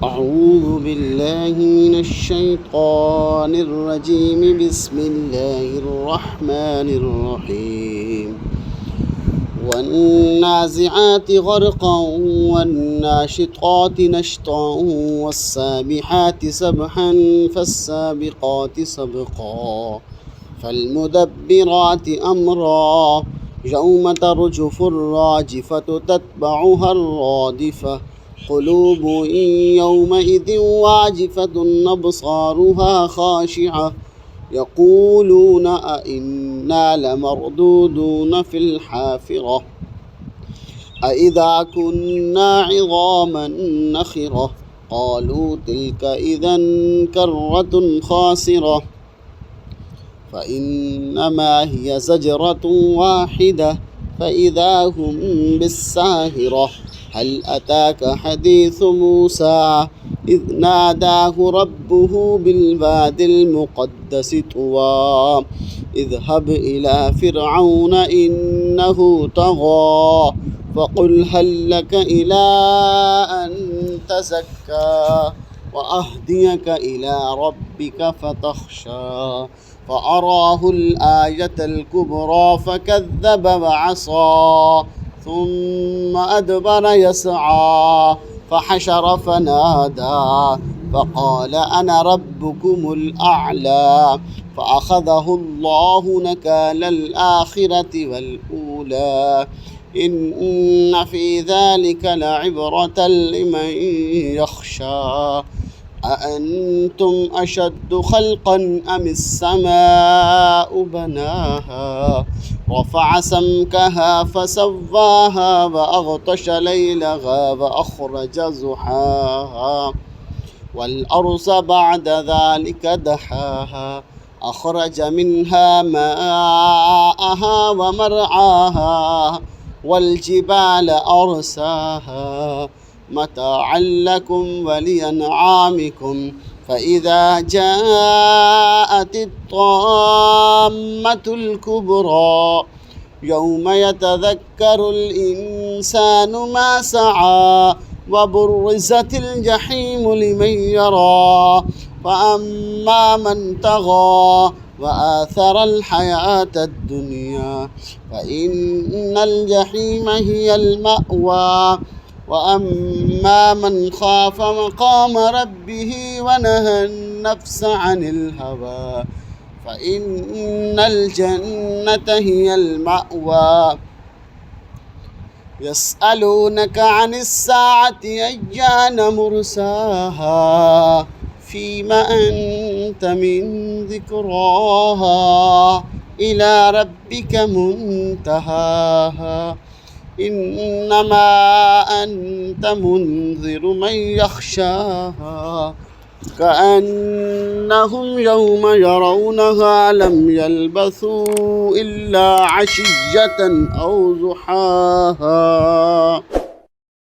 أعوذ بالله من الشيطان الرجيم. بسم الله الرحمن الرحيم. والنازعات غرقا والناشطات نشطا والسابحات سبحا فالسابقات سبقا فالمدبرات أمرا يوم ترجف الراجفة تتبعها الرادفة قلوب يومئذ واجفة أبصارها خاشعة يقولون أئنا لمردودون في الحافرة أئذا كنا عظاما نخرة قالوا تلك إذا كرة خاسرة فإنما هي زجرة واحدة فإذا هم بالساهرة هل أتاك حديث موسى إذ ناداه ربه بالواد المقدس طوى اذهب إلى فرعون إنه طغى فقل هل لك إلى أن تزكى وأهديك إلى ربك فتخشى فأراه الآية الكبرى فكذب وعصى ثم أدبر يسعى فحشر فنادى فقال أنا ربكم الأعلى فأخذه الله نكال الآخرة والأولى إن في ذلك لعبرة لمن يخشى أأنتم أشد خلقا أم السماء بناها رفع سمكها فسواها وأغطش ليلها وأخرج زحاها والأرض بعد ذلك دحاها أخرج منها ماءها ومرعاها والجبال أرساها متاعا لكم ولأنعامكم فإذا جاءت الطامة الكبرى يوم يتذكر الإنسان ما سعى وبرزت الجحيم لمن يرى فأما من طغى وآثر الحياة الدنيا فإن الجحيم هي المأوى وأما من خاف مقام ربه ونهى النفس عن الهوى فإن الجنة هي المأوى يسألونك عن الساعة أيان مرساها فيما أنت من ذكراها إلى ربك منتهاها إنما أنت منذر من يخشاها كأنهم يوم يرونها لم يلبثوا إلا عشية أو ضحاها.